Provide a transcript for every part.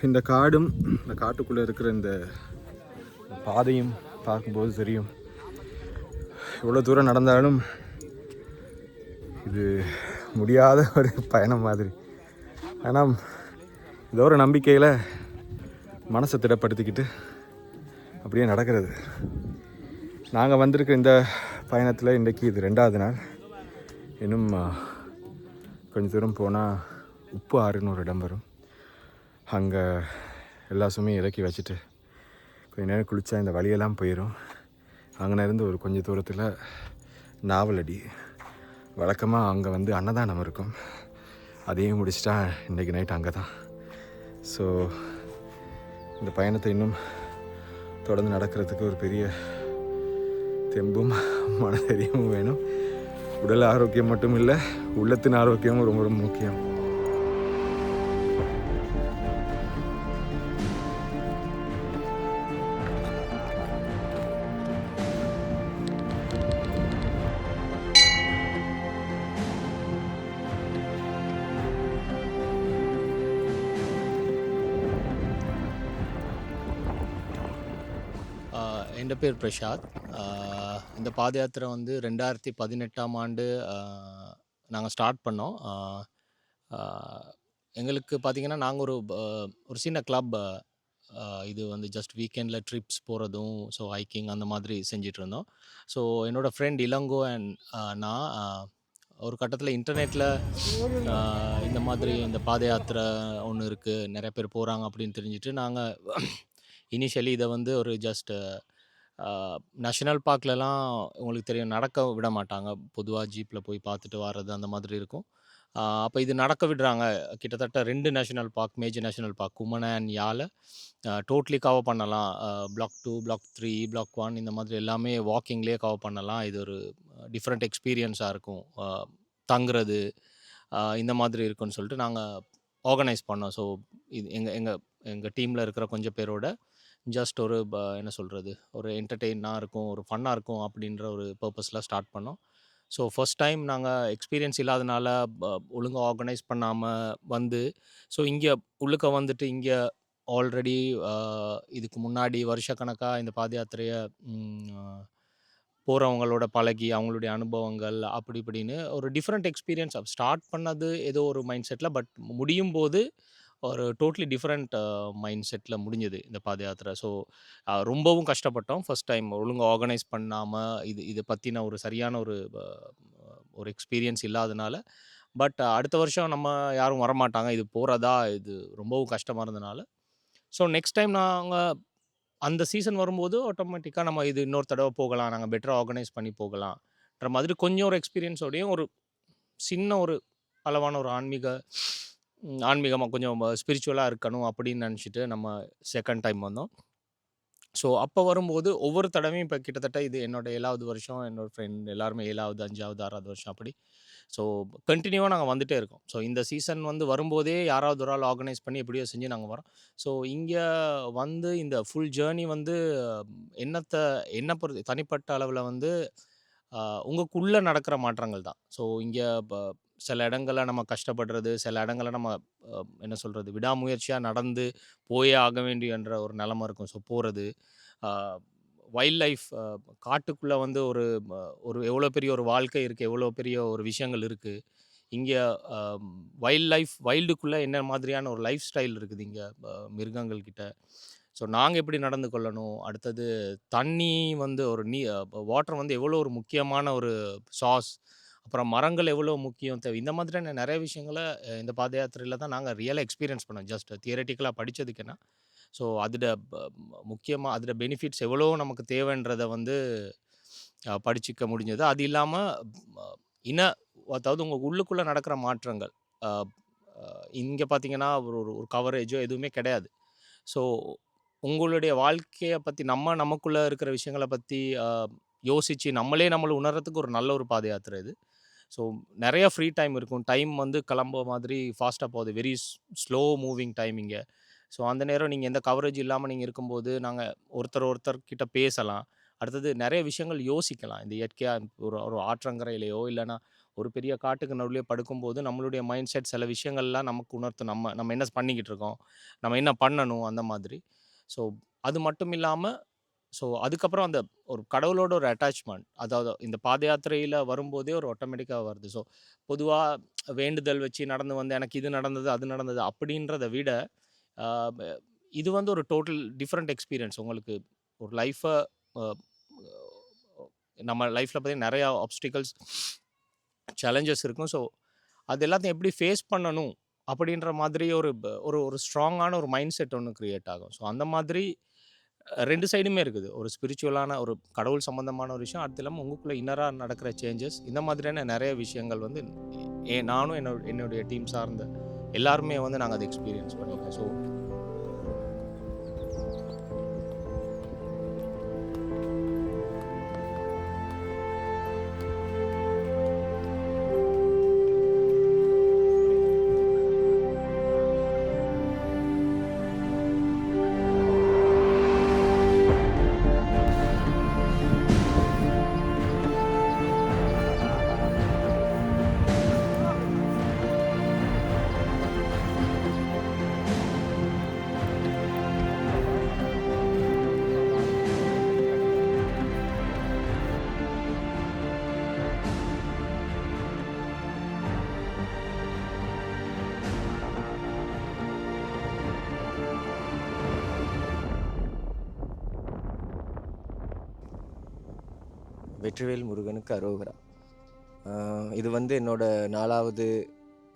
இந்த காடும் இந்த காட்டுக்குள்ளே இருக்கிற இந்த பாதையும் பார்க்கும்போது தெரியும் எவ்வளோ தூரம் நடந்தாலும் இது முடியாத ஒரு பயணம் மாதிரி. ஆனால் ஏதோ ஒரு நம்பிக்கையில் மனசை திடப்படுத்திக்கிட்டு அப்படியே நடக்கிறது. நாங்கள் வந்திருக்க இந்த பயணத்தில் இன்றைக்கி இது 2வது நாள். இன்னும் கொஞ்சம் தூரம் போனால் உப்பு ஆறுன்னு ஒரு இடம் வரும். அங்கே எல்லா சுமையும் இறக்கி வச்சுட்டு கொஞ்சம் நேரம் குளித்தா இந்த வழியெல்லாம் போயிடும். அங்கே இருந்து ஒரு கொஞ்சம் தூரத்தில் நாவலடி, வழக்கமாக அங்கே வந்து அன்னதானம் இருக்கும். அதையும் முடிச்சிட்டா இன்றைக்கி நைட் அங்கே தான். ஸோ இந்த பயணத்தை இன்னும் தொடர்ந்து நடக்கிறதுக்கு ஒரு பெரிய தெம்பும் மனதைரியமும் வேணும். உடல் ஆரோக்கியம் மட்டும் இல்லை, உள்ளத்தின் ஆரோக்கியமும் ரொம்ப ரொம்ப முக்கியம். என் பேர் பிரசாத். இந்த பாத யாத்திரை வந்து 2018ஆம் ஆண்டு நாங்கள் ஸ்டார்ட் பண்ணோம். எங்களுக்கு பார்த்திங்கன்னா, நாங்கள் ஒரு சின்ன கிளப். இது வந்து ஜஸ்ட் வீக்கெண்டில் ட்ரிப்ஸ் போகிறதும், ஸோ ஹைக்கிங் அந்த மாதிரி செஞ்சிட்ருந்தோம். ஸோ என்னோடய ஃப்ரெண்ட் இளங்கோ அண்ட் நான் ஒரு கட்டத்தில் இன்டர்நெட்டில் இந்த மாதிரி இந்த பாத யாத்திரை ஒன்று இருக்குது, நிறைய பேர் போகிறாங்க அப்படின்னு தெரிஞ்சுட்டு நாங்கள் இனிஷியலி இதை வந்து ஒரு ஜஸ்ட் நேஷ்னல் பார்க்லலாம் உங்களுக்கு தெரியும், நடக்க விட மாட்டாங்க. பொதுவாக ஜீப்பில் போய் பார்த்துட்டு வர்றது அந்த மாதிரி இருக்கும். அப்போ இது நடக்க விடுறாங்க. கிட்டத்தட்ட 2 national park, major national park Kumana and Yala totally cover பண்ணலாம். பிளாக் 2, பிளாக் 3, பிளாக் 1 இந்த மாதிரி எல்லாமே வாக்கிங்லேயே கவர் பண்ணலாம். இது ஒரு டிஃப்ரெண்ட் எக்ஸ்பீரியன்ஸாக இருக்கும். தங்குறது இந்த மாதிரி இருக்குன்னு சொல்லிட்டு நாங்கள் ஆர்கனைஸ் பண்ணோம். ஸோ இது எங்கள் டீமில் இருக்கிற கொஞ்சம் பேரோட ஜஸ்ட் ஒரு என்ன சொல்கிறது, ஒரு என்டர்டெயினாக இருக்கும், ஒரு ஃபன்னாக இருக்கும் அப்படின்ற ஒரு பர்பஸில் ஸ்டார்ட் பண்ணோம். ஸோ ஃபர்ஸ்ட் டைம் நாங்கள் எக்ஸ்பீரியன்ஸ் இல்லாதனால ஒழுங்காக ஆர்கனைஸ் பண்ணாமல் வந்து, ஸோ இங்கே உள்ளுக்க வந்துட்டு இங்கே ஆல்ரெடி இதுக்கு முன்னாடி வருஷக்கணக்காக இந்த பாத யாத்திரையை போகிறவங்களோட பழகி அவங்களுடைய அனுபவங்கள் அப்படி இப்படின்னு ஒரு டிஃப்ரெண்ட் எக்ஸ்பீரியன்ஸ் ஸ்டார்ட் பண்ணது ஏதோ ஒரு மைண்ட் செட்டில், பட் முடியும் போது ஒரு டோட்டலி டிஃப்ரெண்ட் மைண்ட் செட்டில் முடிஞ்சது இந்த பாத யாத்திரை. ஸோ ரொம்பவும் கஷ்டப்பட்டோம். ஃபர்ஸ்ட் டைம் ஒழுங்காக ஆர்கனைஸ் பண்ணாமல் இதை பற்றின ஒரு சரியான ஒரு எக்ஸ்பீரியன்ஸ் இல்லாதனால. பட் அடுத்த வருஷம் நம்ம யாரும் வரமாட்டாங்க, இது போகிறதா இது ரொம்பவும் கஷ்டமாக இருந்தனால. ஸோ நெக்ஸ்ட் டைம் நாங்கள் அந்த சீசன் வரும்போது ஆட்டோமேட்டிக்காக நம்ம இது இன்னொரு தடவை போகலாம், நாங்கள் பெட்டராக ஆர்கனைஸ் பண்ணி போகலான்ற மாதிரி கொஞ்சம் ஒரு எக்ஸ்பீரியன்ஸோடையும் ஒரு சின்ன ஒரு அளவான ஒரு ஆன்மீகமாக கொஞ்சம் ஸ்பிரிச்சுவலாக இருக்கணும் அப்படின்னு நினச்சிட்டு நம்ம செகண்ட் டைம் வந்தோம். ஸோ அப்போ வரும்போது ஒவ்வொரு தடவையும் இப்போ கிட்டத்தட்ட இது என்னோடய 7வது வருஷம், என்னோடய ஃப்ரெண்ட் எல்லாருமே 7வது, 5வது, 6வது வருஷம் அப்படி. ஸோ கண்டினியூவாக நாங்கள் வந்துகிட்டே இருக்கோம். ஸோ இந்த சீசன் வந்து வரும்போதே யாராவது ஒரு ஆள் ஆர்கனைஸ் பண்ணி எப்படியோ செஞ்சு நாங்கள் வரோம். ஸோ இங்கே வந்து இந்த ஃபுல் ஜேர்னி வந்து என்ன பொறுத்து தனிப்பட்ட அளவில் வந்து உங்களுக்குள்ளே நடக்கிற மாற்றங்கள் தான். ஸோ இங்கே சில இடங்களில் நம்ம கஷ்டப்படுறது, சில இடங்களில் நம்ம என்ன சொல்கிறது, விடாமுயற்சியாக நடந்து போயே ஆக வேண்டியன்ற ஒரு நிலமை இருக்கும். ஸோ போகிறது வைல்ட் லைஃப், காட்டுக்குள்ளே வந்து ஒரு எவ்வளோ பெரிய ஒரு வாழ்க்கை இருக்குது, எவ்வளோ பெரிய ஒரு விஷயங்கள் இருக்குது இங்கே. வைல்டுக்குள்ளே என்ன மாதிரியான ஒரு லைஃப் ஸ்டைல் இருக்குது இங்கே மிருகங்கள் கிட்ட. ஸோ நாங்கள் எப்படி நடந்து கொள்ளணும், அடுத்தது தண்ணி வந்து வாட்டர் வந்து எவ்வளோ ஒரு முக்கியமான ஒரு சாஸ், அப்புறம் மரங்கள் எவ்வளோ முக்கியம் தேவை, இந்த மாதிரியான நிறைய விஷயங்களை இந்த பாத யாத்திரையில் தான் நாங்கள் ரியலாக எக்ஸ்பீரியன்ஸ் பண்ணோம். ஜஸ்ட் தியரட்டிக்கலாக படித்ததுக்குன்னா. ஸோ முக்கியமாக அதோட பெனிஃபிட்ஸ் எவ்வளோ நமக்கு தேவைன்றதை வந்து படிச்சிக்க முடிஞ்சது. அது இல்லாமல் அதாவது உங்கள் உள்ளுக்குள்ளே நடக்கிற மாற்றங்கள் இங்கே பார்த்தீங்கன்னா ஒரு கவரேஜோ எதுவுமே கிடையாது. ஸோ உங்களுடைய வாழ்க்கையை பற்றி நமக்குள்ளே இருக்கிற விஷயங்களை பற்றி யோசித்து நம்மளை உணர்றதுக்கு ஒரு நல்ல ஒரு பாத யாத்திரை இது. ஸோ நிறைய ஃப்ரீ டைம் இருக்கும். டைம் வந்து கிளம்ப மாதிரி ஃபாஸ்ட்டாக போகுது. வெரி ஸ்லோ மூவிங் டைம் இங்கே. ஸோ அந்த நேரம் நீங்கள் எந்த கவரேஜ் இல்லாமல் நீங்கள் இருக்கும்போது நாங்கள் ஒருத்தர்கிட்ட பேசலாம். அடுத்தது நிறைய விஷயங்கள் யோசிக்கலாம். இந்த இயற்கையாக ஒரு ஒரு ஆற்றங்கரையிலையோ இல்லைனா ஒரு பெரிய காட்டுக்கு நடுவுலயே படுக்கும்போது நம்மளுடைய மைண்ட் செட் சில விஷயங்கள்லாம் நமக்கு உணர்த்தும். நம்ம நம்ம என்ன பண்ணிக்கிட்டு இருக்கோம்? நம்ம என்ன பண்ணணும்? அந்த மாதிரி. ஸோ அது மட்டும் இல்லாம ஸோ அதுக்கப்புறம் அந்த ஒரு கடவுளோட ஒரு அட்டாச்மெண்ட். அதாவது இந்த பாத யாத்திரையில வரும்போதே ஒரு ஆட்டோமேட்டிக்கா வருது. ஸோ பொதுவா வேண்டுதல் வச்சு நடந்து வந்து எனக்கு இது நடந்தது, அது நடந்தது அப்படின்றத விட, ஆ ப இது வந்து ஒரு டோட்டல் டிஃபரண்ட் எக்ஸ்பீரியன்ஸ். உங்களுக்கு ஒரு லைஃப அ நம்ம லைஃப்ல பார்த்தீங்கன்னா நெறையா ஆப்ஸ்டிகல்ஸ், சேலஞ்சஸ் இருக்கும். ஸோ அது எல்லாத்தையும் எப்படி ஃபேஸ் பண்ணணும் அப்படின்ற மாதிரி ஒரு ஒரு ஒரு ஸ்ட்ராங்கான ஒரு மைண்ட் செட் ஒண்ணு கிரியேட் ஆகும். ஸோ அந்த மாதிரி 2 சைடுமே இருக்குது. ஒரு ஸ்பிரிச்சுவலான ஒரு கடவுள் சம்மந்தமான ஒரு விஷயம். அது இல்லாம உங்களுக்குள்ள இன்னரா நடக்கிற சேஞ்சஸ். இந்த மாதிரியான நெறைய விஷயங்கள் வந்து நானும் என்னுடைய டீம் சார்ந்த எல்லாருமே வந்து நாங்க அத எக்ஸ்பீரியன்ஸ் பண்ணியிருக்கோம். ஸோ வெற்றிவேல் முருகனுக்கு அரோகரா. இது வந்து என்னோட 4வது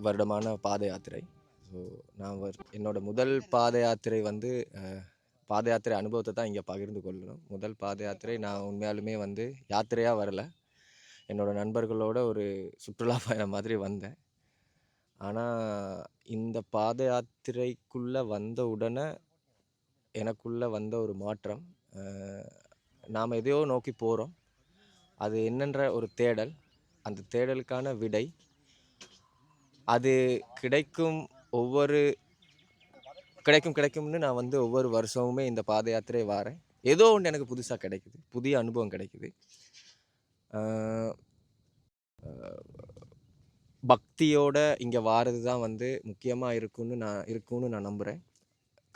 வருடமான பாத யாத்திரை. ஸோ நான் என்னோட முதல் பாத யாத்திரை வந்து பாத யாத்திரை அனுபவத்தை தான் இங்கே பகிர்ந்து கொள்ளணும். முதல் பாத யாத்திரை நான் உண்மையாலுமே வந்து யாத்திரையாக வரல. என்னோட நண்பர்களோட ஒரு சுற்றுலா பயணம் மாதிரி வந்தேன். ஆனால் இந்த பாத யாத்திரைக்குள்ளே வந்த உடனே எனக்குள்ளே வந்த ஒரு மாற்றம், நாம் எதையோ நோக்கி போகிறோம். அது என்னன்ற ஒரு தேடல், அந்த தேடலுக்கான விடை, அது கிடைக்கும் கிடைக்கும்னு நான் வந்து ஒவ்வொரு வருஷமுமே இந்த பாத யாத்திரை வாரேன். ஏதோ ஒன்று எனக்கு புதுசாக கிடைக்குது, புதிய அனுபவம் கிடைக்குது. பக்தியோட இங்கே வாரது தான் வந்து முக்கியமாக இருக்கும்னு நான் நம்புகிறேன்.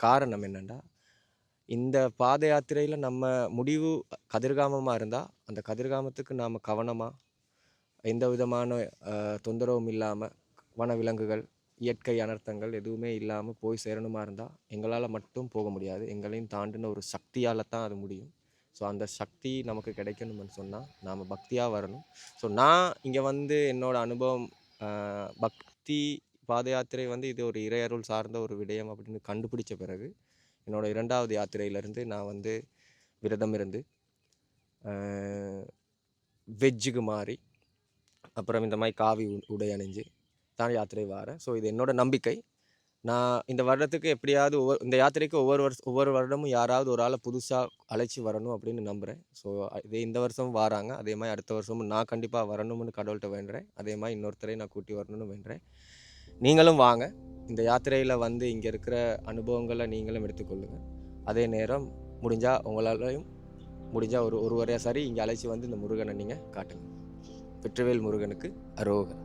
காரணம் என்னென்னா, இந்த பாத யாத்திரையில் நம்ம முடிவு கதிர்காமமாக இருந்தால் அந்த கதிர்காமத்துக்கு நாம் கவனமாக எந்த விதமான தொந்தரவும் இல்லாமல், வனவிலங்குகள், இயற்கை அனர்த்தங்கள் எதுவுமே இல்லாமல் போய் சேரணுமா இருந்தால் எங்களால் மட்டும் போக முடியாது. எங்களையும் தாண்டின ஒரு சக்தியால் தான் அது முடியும். ஸோ அந்த சக்தி நமக்கு கிடைக்கணும்னு சொன்னால் நாம் பக்தியாக வரணும். ஸோ நான் இங்கே வந்து என்னோடய அனுபவம், பக்தி பாத யாத்திரை வந்து இது ஒரு இறையருள் சார்ந்த ஒரு விடயம் அப்படின்னு கண்டுபிடிச்ச பிறகு என்னோடய 2வது யாத்திரையிலேருந்து நான் வந்து விரதம் இருந்து வெஜ்ஜுக்கு மாறி அப்புறம் இந்த மாதிரி காவி உடை அணிஞ்சு தான் யாத்திரை வாரேன். ஸோ இது என்னோட நம்பிக்கை. நான் இந்த வருடத்துக்கு எப்படியாவது இந்த யாத்திரைக்கு ஒவ்வொரு வருடமும் யாராவது ஒரு ஆளை புதுசாக அழைச்சி வரணும் அப்படின்னு நம்புகிறேன். ஸோ இதே இந்த வருஷமும் வராங்க. அதே மாதிரி அடுத்த வருஷமும் நான் கண்டிப்பாக வரணும்னு கடவுள்கிட்ட வேண்டுறேன். அதே மாதிரி இன்னொருத்தரையும் நான் கூட்டி வரணும்னு வேண்டுறேன். நீங்களும் வாங்க. இந்த யாத்திரையில் வந்து இங்கே இருக்கிற அனுபவங்களை நீங்களும் எடுத்துக்கொள்ளுங்கள். அதே நேரம் உங்களாலையும் முடிஞ்சால் ஒரு வரையா சரி இங்கே அழைச்சி வந்து இந்த முருகனை நீங்கள் காட்டுங்க. வெற்றிவேல் முருகனுக்கு அரோகரா.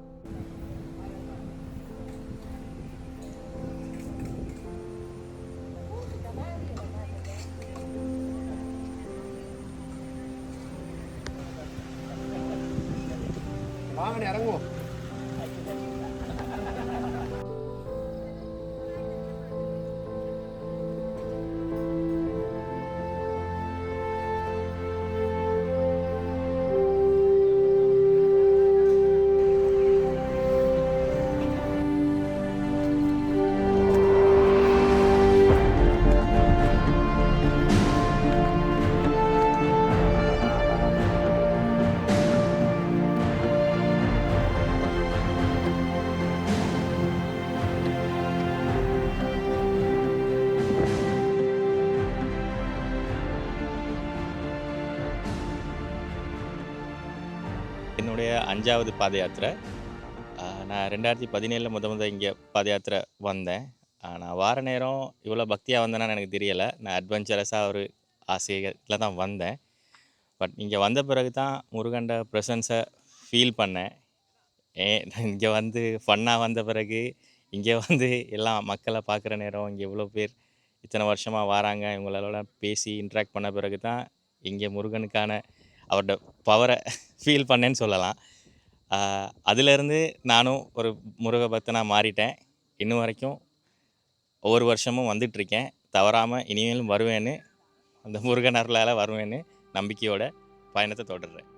வாங்க இறங்குவோம். என்னுடைய 5வது பாத யாத்திரை. நான் 2017 முதல்ல இங்கே பாத யாத்திரை வந்தேன். நான் வார நேரம் இவ்வளோ பக்தியாக வந்தேனான்னு எனக்கு தெரியலை. நான் அட்வென்ச்சரஸாக ஒரு ஆசையில் தான் வந்தேன். பட் இங்கே வந்த பிறகு தான் முருகன்ட ப்ரெசன்ஸை ஃபீல் பண்ணேன். இங்கே வந்து ஃபன்னாக வந்த பிறகு இங்கே வந்து எல்லாம் மக்களை பார்க்குற நேரம் இங்கே இவ்வளோ பேர் இத்தனை வருஷமாக வராங்க இவங்களோட பேசி இன்ட்ராக்ட் பண்ண பிறகு தான் இங்கே முருகனுக்கான அவரோட பவரை ஃபீல் பண்ணேன்னு சொல்லலாம். அதிலேருந்து நானும் ஒரு முருக பக்தனாக மாறிட்டேன். இன்னும் வரைக்கும் ஒவ்வொரு வருஷமும் வந்துட்டுருக்கேன். தவறாமல் இனிமேலும் வருவேன்னு, அந்த முருகன் அருளால் வருவேன்னு நம்பிக்கையோட பயணத்தை தொடர்றேன்.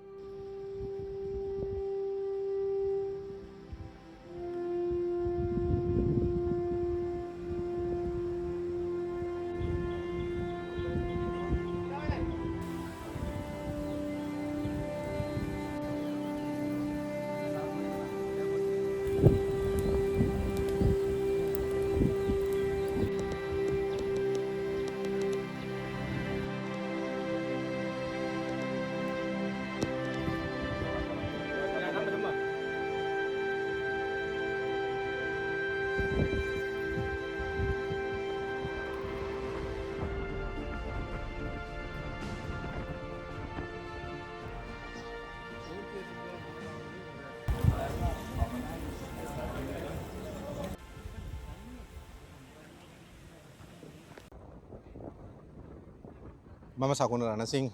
මම සකුණ රණසිංහ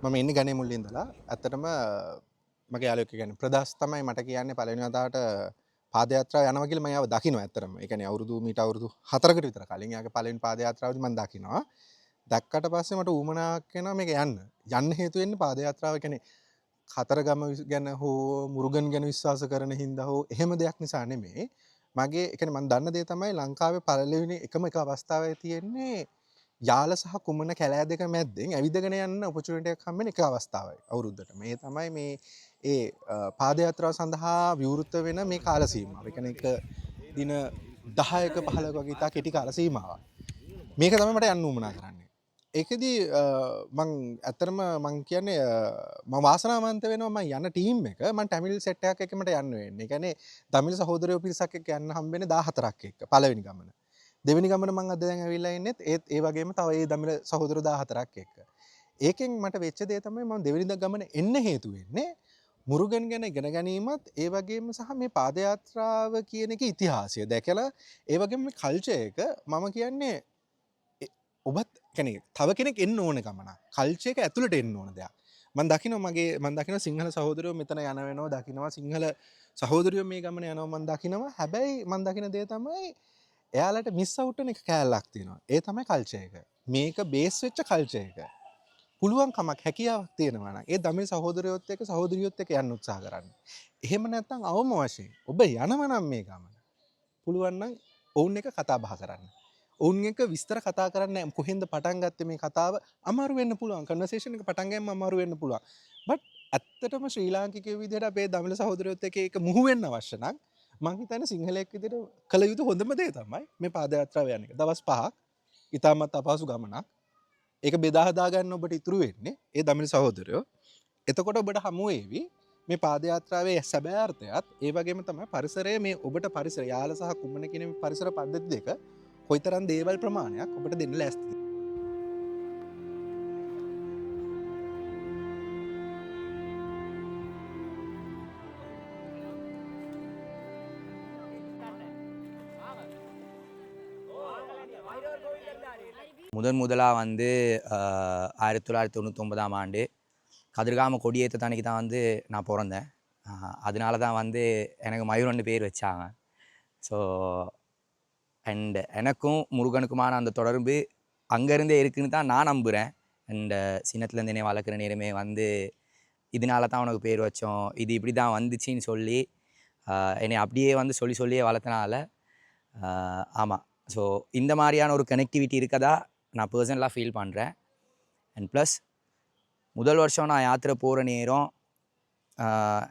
මම ඉන්න ගනේ මුල්ලේ ඉඳලා ඇත්තටම මගේ යාළුවෙක් කියන්නේ ප්‍රදාස් තමයි මට කියන්නේ පළවෙනි වතාවට පාදයාත්‍රාව යනවා කියලා මම යාව දකින්න ඇත්තටම. ඒ කියන්නේ අවුරුදු 4කට විතර කලින් යාගේ පළවෙනි පාදයාත්‍රාවදී මම දකින්නවා. දැක්කට පස්සේ මට ඌමනාවක් වෙනවා මේක යන්න හේතු වෙන්නේ පාදයාත්‍රාව කියන්නේ කතරගම ගැන හෝ මුරුගන් ගැන විශ්වාස කරන හින්දා හෝ එහෙම දෙයක් නිසා නෙමෙයි. මගේ ඒ කියන්නේ මම දන්න දේ තමයි ලංකාවේ පළවෙනි එකම එක අවස්ථාවේ තියෙන්නේ යාල සහ කුමන කැලෑ දෙක මැද්දෙන් ඇවිදගෙන යන්න ඔපචුනිටි එකක් හම්බෙන එක අවස්ථාවයි අවුරුද්දට. මේ තමයි මේ ඒ පාදයාත්‍රාව සඳහා විවෘත වෙන මේ කාල සීමාව. ඒ කියන්නේ එක දින 10ක 15ක වගේ ඉතා කෙටි කාල සීමාවක්. මේක තමයි මට යන්න උවමනා කරන්නේ. ඒකෙදී මං ඇත්තටම මං කියන්නේ මම වාසනාවන්ත වෙනවා මම යන ටීම් එක මං ටැමිල් සෙට් එකක් එක්ක මට යන්න වෙන්නේ. ඒ කියන්නේ දමිළ සහෝදරයෝ පිරිසක් එක්ක යන්න හම්බෙන්නේ 14ක් එක්ක පළවෙනි ගමන. දෙවෙනි ගමන මං අද දැන් ඇවිල්ලා ඉන්නෙත් ඒ වගේම තව ඒ දමිළ සහෝදර 14ක් එක්ක. ඒකෙන් මට වෙච්ච දේ තමයි මම දෙවෙනි ගමන එන්න හේතු වෙන්නේ මුරුගන් ගැන ඉගෙන ගැනීමත් ඒ වගේම සහ මේ පාදයාත්‍රාව කියන එක ඉතිහාසය දැකලා ඒ වගේම මේ කල්චර් එක මම කියන්නේ ඔබත් කියන්නේ තව කෙනෙක් එන්න ඕන ගමනක්. කල්චර් එක ඇතුළට එන්න ඕන දෙයක්. මම දකිනවා සිංහල සහෝදරයෝ මෙතන යන වෙනවා දකිනවා සිංහල සහෝදරයෝ මේ ගමන යනවා මම දකිනවා. හැබැයි මම දකින දේ තමයි එයාලට මිස් අවුට් වෙන එක කෑල්ලක් තියෙනවා. ඒ තමයි කල්චර් එක. මේක බේස් වෙච්ච කල්චර් එක. පුළුවන් කමක් හැකියාවක් තියෙනවා නම් ඒ දමිළ සහෝදරයොත් එක්ක සහෝදරියොත් එක්ක යන්න උත්සාහ කරන්න. එහෙම නැත්නම් අවම වශයෙන් ඔබ යනවා නම් මේ ගමන පුළුවන් නම් ඔවුන් එක කතා බහ කරන්න. ඔවුන් එක විස්තර කතා කරන්න කොහෙන්ද පටන් ගත්තේ මේ කතාව අමාරු වෙන්න පුළුවන්. කන්වර්සේෂන් එක පටන් ගන්නම අමාරු වෙන්න පුළුවන්. බට් ඇත්තටම ශ්‍රී ලාංකිකයෝ විදිහට අපේ දමිළ සහෝදරයොත් එක්ක ඒක මුහු වෙන්න අවශ්‍ය නම් මං හිතන්නේ සිංහලයෙක් විදිහට කළ යුතු හොඳම දේ තමයි මේ පාදයාත්‍රාව යන එක. දවස් 5ක් ඉතාමත් අපහසු ගමනක්. ඒක බෙදා හදා ගන්න ඔබට ඉතුරු වෙන්නේ ඒ දමිළ සහෝදරයෝ. එතකොට ඔබට හමු වේවි මේ පාදයාත්‍රාවේ සැබෑ අර්ථයත් ඒ වගේම තමයි පරිසරයේ මේ ඔබට පරිසර යාල සහ කුමන කියන මේ පරිසර පද්ධති දෙක කොයිතරම් දේවල් ප්‍රමාණයක් ඔබට දෙන්න ලෑස්තිද. முதலாக வந்து 1999ஆம் ஆண்டு கதிர்காம கொடியேற்ற தன்னைக்கு தான் வந்து நான் பிறந்தேன். அதனால தான் வந்து எனக்கு மயூரன்னு பேர் வச்சாங்க. ஸோ அண்ட் எனக்கும் முருகனுக்குமான அந்த தொடர்பு அங்கேருந்தே இருக்குதுன்னு தான் நான் நம்புகிறேன். அண்டு சின்னத்துலேருந்து என்னை வளர்க்குற நேரமே வந்து இதனால தான் உனக்கு பேர் வச்சோம், இது இப்படி தான் வந்துச்சின்னு சொல்லி என்னை அப்படியே வந்து சொல்லியே வளர்த்தனால ஆமாம். ஸோ இந்த மாதிரியான ஒரு கனெக்டிவிட்டி இருக்கதா நான் பர்சனலாக ஃபீல் பண்ணுறேன். அண்ட் ப்ளஸ் முதல் வருஷம் நான் யாத்திரை போகிற நேரம்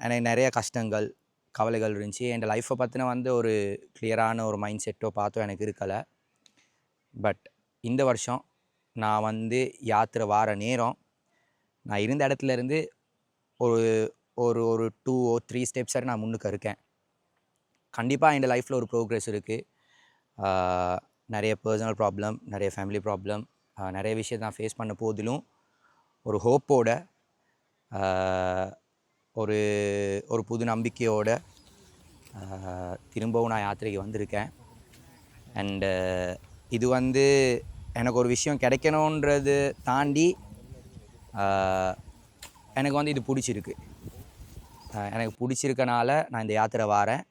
எனக்கு நிறைய கஷ்டங்கள் கவலைகள் இருந்துச்சு. என் லைஃப்பை பற்றின வந்து ஒரு கிளியரான ஒரு மைண்ட் செட்டோ பார்த்தோ எனக்கு இருக்கலை. பட் இந்த வருஷம் நான் வந்து யாத்திரை வார நேரம் நான் இருந்த இடத்துலேருந்து ஒரு ஒரு ஒரு 2 or 3 ஸ்டெப்ஸ் வரை நான் முன்னுக்கு இருக்கேன். கண்டிப்பாக என் லைஃப்பில் ஒரு ப்ரோக்ரெஸ் இருக்குது. நிறைய பர்சனல் ப்ராப்ளம், நிறைய ஃபேமிலி ப்ராப்ளம், நிறைய விஷயத்தை நான் ஃபேஸ் பண்ண போதிலும் ஒரு ஹோப்போட ஒரு ஒரு புது நம்பிக்கையோட திரும்பவும் நான் யாத்திரைக்கு வந்திருக்கேன். அண்டு இது வந்து எனக்கு ஒரு விஷயம் கிடைக்கணுன்றது தாண்டி எனக்கு வந்து இது பிடிச்சிருக்கு. எனக்கு பிடிச்சிருக்கனால நான் இந்த யாத்திரை வாரேன்.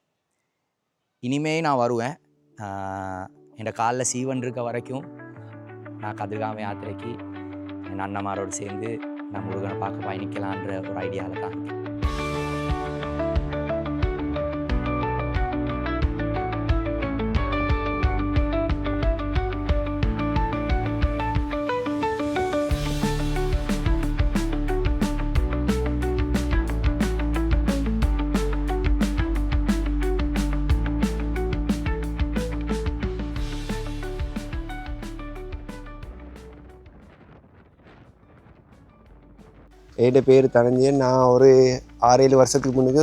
இனிமே நான் வருவேன். என் காலில் சீவன் இருக்க வரைக்கும் நான் கதிர்காம யாத்திரைக்கு என் அண்ணன்மாரோடு சேர்ந்து நான் முருகனை பார்க்க பயணிக்கலான்ற ஒரு ஐடியாவில் தான் இருக்கேன். என்னோட பேர் தனஞ்சயன். நான் ஒரு 6-7 வருஷத்துக்கு முன்னுக்கு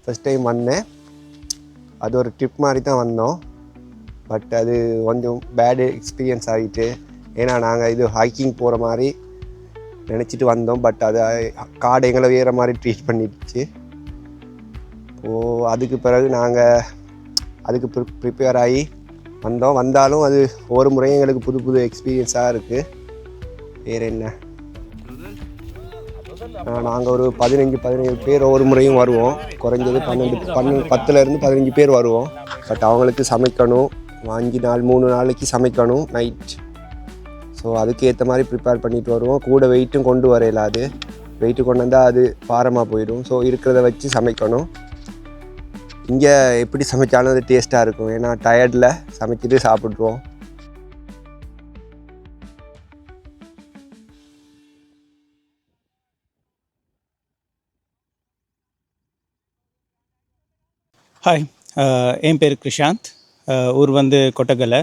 ஃபஸ்ட் டைம் வந்தேன். அது ஒரு ட்ரிப் மாதிரி தான் வந்தோம். பட் அது கொஞ்சம் பேடு எக்ஸ்பீரியன்ஸ் ஆகிட்டு, ஏன்னா நாங்கள் இது ஹைக்கிங் போகிற மாதிரி நினச்சிட்டு வந்தோம். பட் அது காடு எங்களை வேறு மாதிரி ட்ரீட் பண்ணிடுச்சு. அதுக்கு பிறகு நாங்கள் அதுக்கு ப்ரிப்பேர் ஆகி வந்தாலும் அது ஒவ்வொரு முறையும் எங்களுக்கு புது புது எக்ஸ்பீரியன்ஸாக இருக்குது. வேறு என்ன, நாங்கள் ஒரு 15 பேர் ஒவ்வொரு முறையும் வருவோம். குறைஞ்சது 10-15 பேர் வருவோம். பட் அவங்களுக்கு சமைக்கணும், 5 நாள் 3 நாளைக்கு சமைக்கணும் நைட். ஸோ அதுக்கு ஏற்ற மாதிரி ப்ரிப்பேர் பண்ணிட்டு வருவோம். கூட வெயிட்டும் கொண்டு வர இல்லாது, வெயிட்டு கொண்டு வந்தால் அது பாரமாக போயிடும். ஸோ இருக்கிறத வச்சு சமைக்கணும். இங்கே எப்படி சமைச்சாலும் அது டேஸ்ட்டாக இருக்கும். ஏன்னா டயர்டில் சமைச்சிட்டு சாப்பிட்ருவோம். ஹாய், என் பேர் கிருஷாந்த். ஊர் வந்து கொட்டகலை.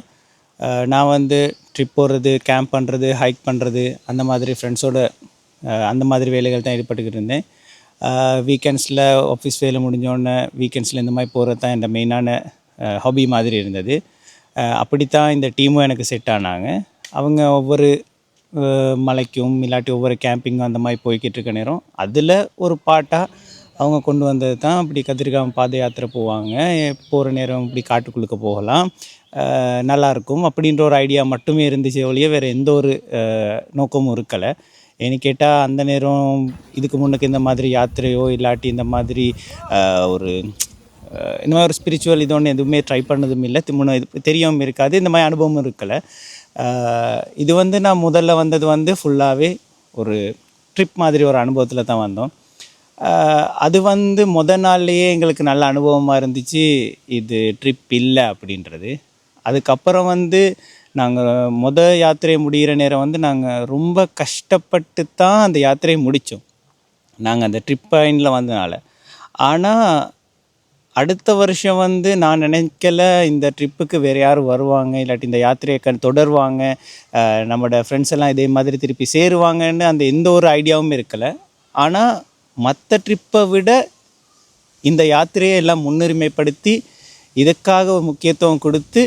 நான் வந்து ட்ரிப் போடுறது, கேம்ப் பண்ணுறது, ஹைக் பண்ணுறது, அந்த மாதிரி ஃப்ரெண்ட்ஸோடு அந்த மாதிரி வேலைகள் தான் ஈடுபட்டுக்கிட்டு இருந்தேன். வீக்கெண்ட்ஸில் ஆஃபீஸ் வேலை முடிஞ்சோடனே வீக்கெண்ட்ஸில் இந்த மாதிரி போகிறது தான் என்னோட மெயினான ஹாபி மாதிரி இருந்தது. அப்படித்தான் இந்த டீமும் எனக்கு செட் ஆனாங்க. அவங்க ஒவ்வொரு மலைக்கும் இல்லாட்டி ஒவ்வொரு கேம்பிங்கும் அந்த மாதிரி போய்கிட்டு இருக்க நேரம் அதில் ஒரு பாட்டாக அவங்க கொண்டு வந்தது தான் இப்படி கதிர்காம பாத யாத்திரை போவாங்க. போகிற நேரம் இப்படி காட்டுக்குள்ளுக்க போகலாம், நல்லாயிருக்கும் அப்படின்ற ஒரு ஐடியா மட்டுமே இருந்துச்சு ஒழிய வேறு எந்த ஒரு நோக்கமும் இருக்கலை. ஏன்னு கேட்டால் அந்த நேரம் இதுக்கு முன்னுக்கு இந்த மாதிரி யாத்திரையோ இல்லாட்டி இந்த மாதிரி ஒரு இந்த மாதிரி ஒரு ஸ்பிரிச்சுவல் இது ஒன்று எதுவுமே ட்ரை பண்ணதும் இல்லை, இது தெரியவும் இருக்காது, இந்த மாதிரி அனுபவமும் இருக்கலை. இது வந்து நான் முதல்ல வந்தது வந்து ஃபுல்லாகவே ஒரு ட்ரிப் மாதிரி ஒரு அனுபவத்தில் தான் வந்தோம். அது வந்து நாள்லேயே எங்களுக்கு நல்ல அனுபவமாக இருந்துச்சு இது ட்ரிப் இல்லை அப்படின்றது. அதுக்கப்புறம் வந்து நாங்கள் யாத்திரையை முடிகிற நேரம் வந்து நாங்கள் ரொம்ப கஷ்டப்பட்டு தான் அந்த யாத்திரையை முடித்தோம், நாங்கள் அந்த ட்ரிப் பாயிண்டில் வந்தனால. ஆனால் அடுத்த வருஷம் வந்து நான் நினைக்கல இந்த ட்ரிப்புக்கு வேறு யாரும் வருவாங்க, இல்லாட்டி இந்த யாத்திரையை தொடருவாங்க, நம்மளோட ஃப்ரெண்ட்ஸ் எல்லாம் இதே மாதிரி திருப்பி சேருவாங்கன்னு அந்த எந்த ஒரு ஐடியாவும் இருக்கலை. ஆனால் மற்ற ட்ரிப்பை விட இந்த யாத்திரையை எல்லாம் முன்னுரிமைப்படுத்தி இதுக்காக ஒரு முக்கியத்துவம் கொடுத்து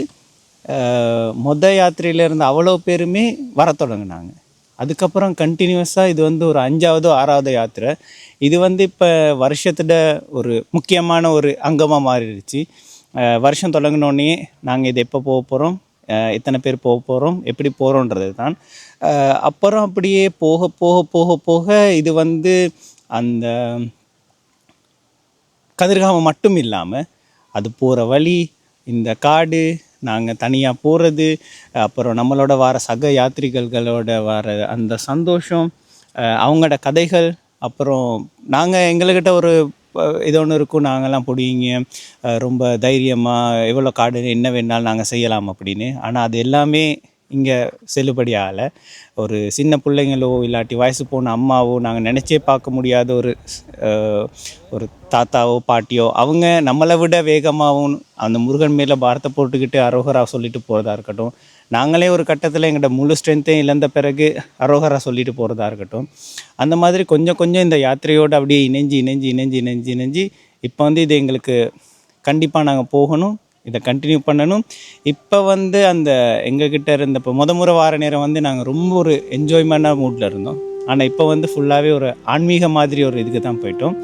யாத்திரையில் இருந்த அவ்வளோ பேருமே வர தொடங்கினாங்க. அதுக்கப்புறம் கண்டினியூஸாக இது வந்து ஒரு 5வது 6வது யாத்திரை. இது வந்து இப்போ வருஷத்தோட ஒரு முக்கியமான ஒரு அங்கமாக மாறிடுச்சு. வருஷம் தொடங்கினோடனே நாங்கள் இது எப்போ போக போகிறோம், எத்தனை பேர் போக போகிறோம், எப்படி போகிறோன்றது தான். அப்புறம் அப்படியே போக போக போக போக இது வந்து அந்த கதிர்காமம் மட்டும் இல்லாமல் அது போகிற வழி, இந்த காடு, நாங்கள் தனியாக போகிறது, அப்புறம் நம்மளோட வர சக யாத்திரிகளோட வர அந்த சந்தோஷம், அவங்களோட கதைகள், அப்புறம் நாங்கள் எங்கள்கிட்ட ஒரு இது ஒன்று இருக்கும், நாங்கள்லாம் பிடிங்க ரொம்ப தைரியமாக எவ்வளோ காடு என்ன வேணாலும் நாங்கள் செய்யலாம் அப்படின்னு. ஆனால் அது எல்லாமே இங்கே செல்லுபடி ஆகலை. ஒரு சின்ன பிள்ளைங்களோ இல்லாட்டி வயசு போன அம்மாவோ, நாங்கள் நினச்சே பார்க்க முடியாத ஒரு தாத்தாவோ பாட்டியோ, அவங்க நம்மளை விட வேகமாகவும் அந்த முருகன் மேலே பாரத்தை போட்டுக்கிட்டு அரோகரா சொல்லிட்டு போகிறதா இருக்கட்டும், நாங்களே ஒரு கட்டத்தில் எங்களோட முழு ஸ்ட்ரென்த்தையும் இழந்த பிறகு அரோகரா சொல்லிட்டு போகிறதா இருக்கட்டும், அந்த மாதிரி கொஞ்சம் கொஞ்சம் இந்த யாத்திரையோடு அப்படியே இணைஞ்சி இப்போ வந்து இது எங்களுக்கு கண்டிப்பாக நாங்கள் போகணும், இதை கண்டினியூ பண்ணணும். இப்போ வந்து அந்த எங்ககிட்ட இருந்த இப்போ முறை வார நேரம் வந்து நாங்கள் ரொம்ப ஒரு என்ஜாய்மெண்டான மூட்டில் இருந்தோம். ஆனால் இப்போ வந்து ஃபுல்லாகவே ஒரு ஆன்மீக மாதிரி ஒரு இதுக்கு தான் போயிட்டோம்.